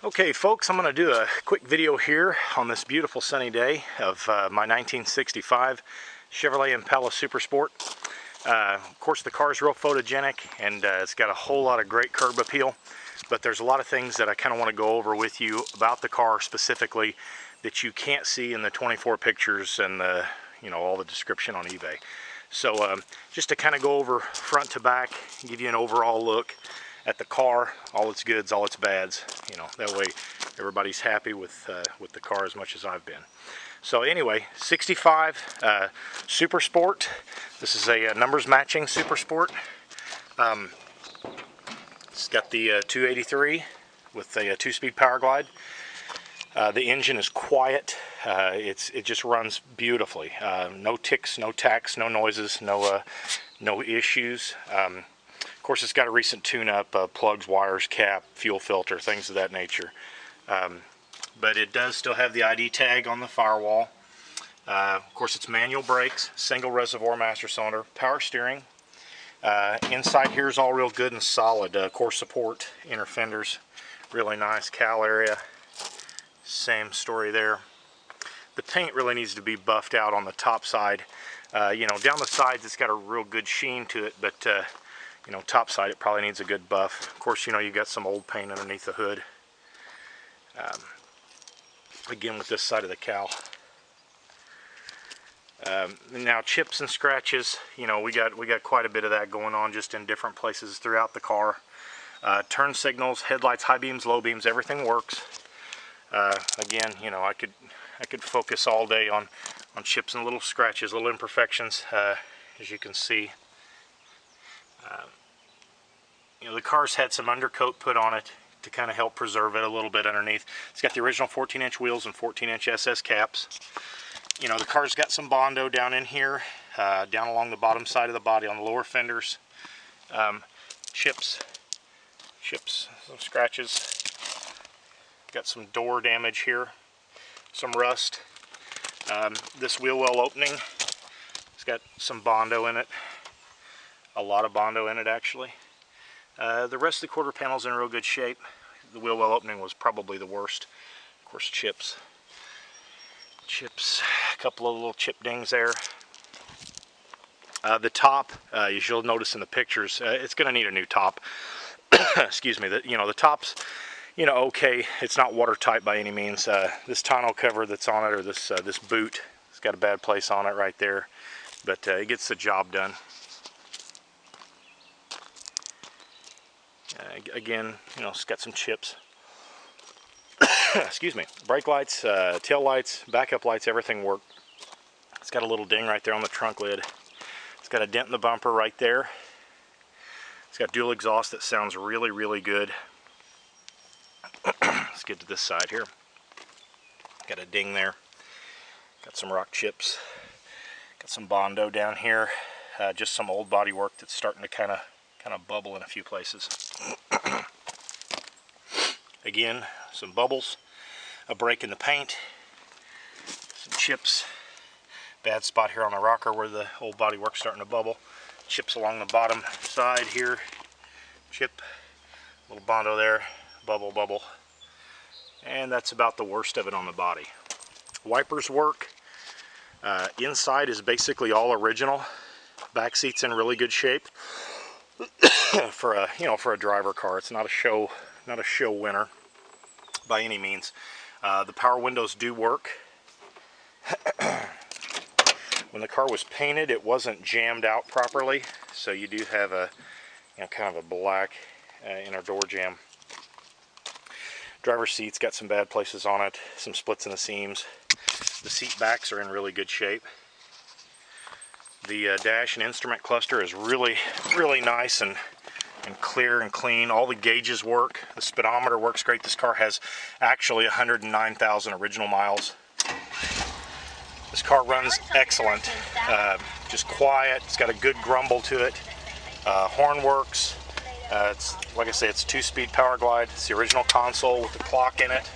Okay folks, I'm going to do a quick video here on this beautiful sunny day of my 1965 Chevrolet Impala Super Sport. Of course the car is real photogenic and it's got a whole lot of great curb appeal, but there's a lot of things that I kind of want to go over with you about the car specifically that you can't see in the 24 pictures and the, all the description on eBay. So just to kind of go over front to back, give you an overall look at the car, all its goods, all its bads, that way everybody's happy with the car as much as I've been. So anyway, 65 Super Sport. This is a numbers matching Super Sport. It's got the 283 with a 2-speed power glide. The engine is quiet. It just runs beautifully. No ticks, no tacks, no noises, no issues. Of course, it's got a recent tune-up, plugs, wires, cap, fuel filter, things of that nature. But it does still have the ID tag on the firewall. Of course, it's manual brakes, single reservoir master cylinder, power steering. Inside here is all real good and solid. Core support, inner fenders, really nice. Cowl area, same story there. The paint really needs to be buffed out on the top side. Down the sides it's got a real good sheen to it, but top side it probably needs a good buff. Of course, you got some old paint underneath the hood. Again, with this side of the cowl. Now chips and scratches, we got quite a bit of that going on just in different places throughout the car. Turn signals, headlights, high beams, low beams, everything works. Again, I could focus all day on chips and little scratches, little imperfections, as you can see. The car's had some undercoat put on it to kind of help preserve it a little bit underneath. It's got the original 14-inch wheels and 14-inch SS caps. The car's got some Bondo down in here, down along the bottom side of the body on the lower fenders. Chips, some scratches. Got some door damage here, some rust. This wheel well opening, it's got some Bondo in it. A lot of Bondo in it, actually. The rest of the quarter panel's in real good shape. The wheel well opening was probably the worst. Of course, chips, a couple of little chip dings there. The top, as you'll notice in the pictures, it's going to need a new top. Excuse me. The top's, okay. It's not watertight by any means. This tonneau cover that's on it, or this boot, it's got a bad place on it right there, but it gets the job done. Again, it's got some chips. Excuse me. Brake lights, tail lights, backup lights, everything work. It's got a little ding right there on the trunk lid. It's got a dent in the bumper right there. It's got dual exhaust that sounds really, really good. Let's get to this side here. Got a ding there. Got some rock chips. Got some Bondo down here. Just some old body work that's starting to kind of bubble in a few places. Again, some bubbles, a break in the paint, some chips, bad spot here on the rocker where the old body work's starting to bubble, chips along the bottom side here, chip, little Bondo there, bubble, and that's about the worst of it on the body. Wipers work. Inside is basically all original. Back seat's in really good shape. For a driver car. It's not a show winner by any means. The power windows do work. When the car was painted, it wasn't jammed out properly, so you do have a kind of a black inner door jamb. Driver's seat's got some bad places on it, some splits in the seams. The seat backs are in really good shape. The dash and instrument cluster is really, really nice and clear and clean. All the gauges work. The speedometer works great. This car has actually 109,000 original miles. This car runs excellent. Just quiet. It's got a good grumble to it. Horn works. It's, like I say, it's 2-speed power glide. It's the original console with the clock in it.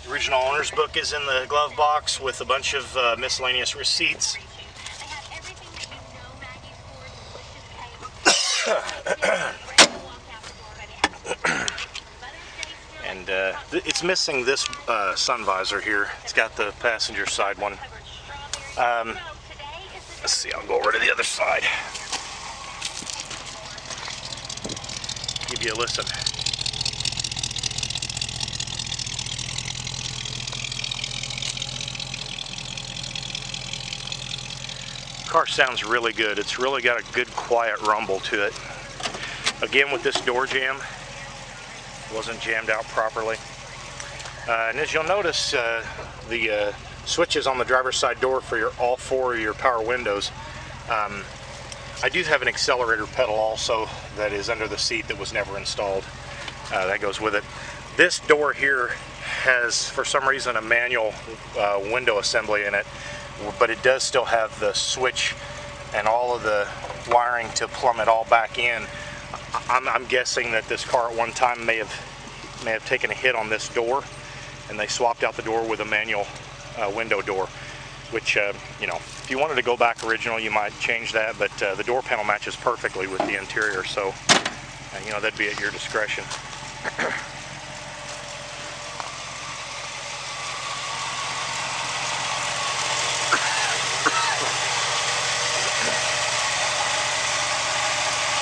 The original owner's book is in the glove box with a bunch of miscellaneous receipts. it's missing this sun visor here. It's got the passenger side one. Let's see, I'll go over to the other side. Give you a listen. Car sounds really good. It's really got a good quiet rumble to it. Again, with this door jamb, it wasn't jammed out properly. And as you'll notice, the switches on the driver's side door for all four of your power windows. I do have an accelerator pedal also that is under the seat that was never installed. That goes with it. This door here has, for some reason, a manual window assembly in it, but it does still have the switch and all of the wiring to plumb it all back in. I'm guessing that this car at one time may have taken a hit on this door, and they swapped out the door with a manual window door, which you know, if you wanted to go back original, you might change that, but the door panel matches perfectly with the interior, so you know, that'd be at your discretion.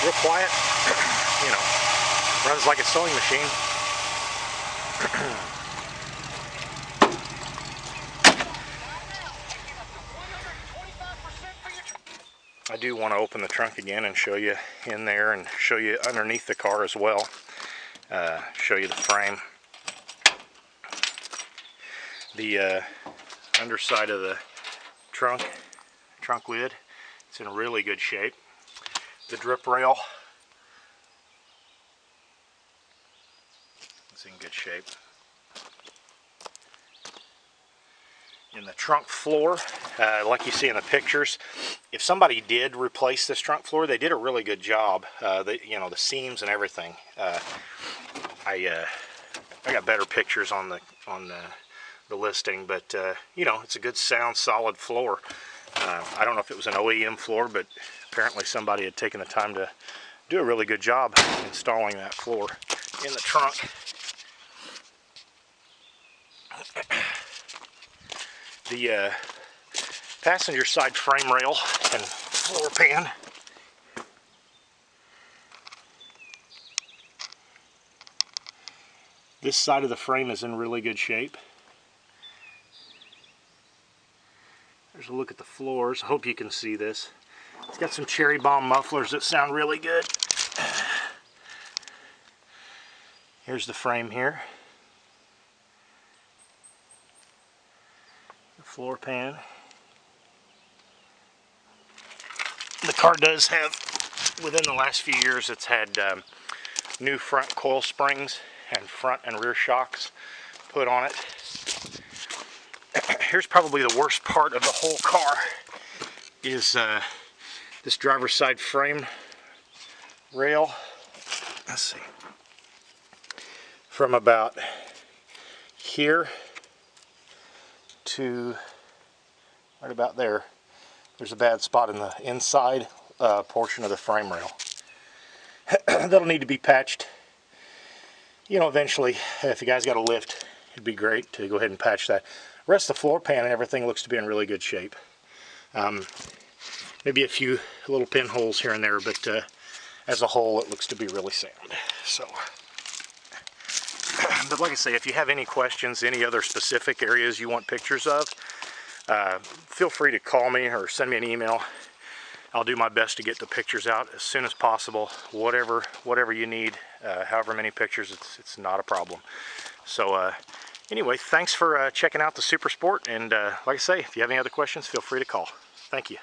Real quiet, you know, runs like a sewing machine. I do want to open the trunk again and show you in there and show you underneath the car as well. Show you the frame. The underside of the trunk lid, it's in really good shape. The drip rail is in good shape. In the trunk floor, like you see in the pictures, if somebody did replace this trunk floor, they did a really good job. You know, the seams and everything. I got better pictures on the listing, but you know, it's a good sound, solid floor. I don't know if it was an OEM floor, but apparently somebody had taken the time to do a really good job installing that floor in the trunk. The passenger side frame rail and floor pan. This side of the frame is in really good shape. There's a look at the floors. I hope you can see this. It's got some cherry bomb mufflers that sound really good. Here's the frame here. The floor pan. The car does have, within the last few years, it's had new front coil springs and front and rear shocks put on it. Here's probably the worst part of the whole car is this driver's side frame rail. Let's see, from about here to right about there, there's a bad spot in the inside portion of the frame rail. That'll need to be patched, you know, eventually. If you guys got a lift, it'd be great to go ahead and patch that. The rest of the floor pan and everything looks to be in really good shape. Maybe a few little pinholes here and there, but as a whole it looks to be really sound. So, but like I say, if you have any questions, any other specific areas you want pictures of, feel free to call me or send me an email. I'll do my best to get the pictures out as soon as possible. Whatever you need, however many pictures, it's not a problem. So anyway, thanks for checking out the Super Sport, and like I say, if you have any other questions, feel free to call. Thank you.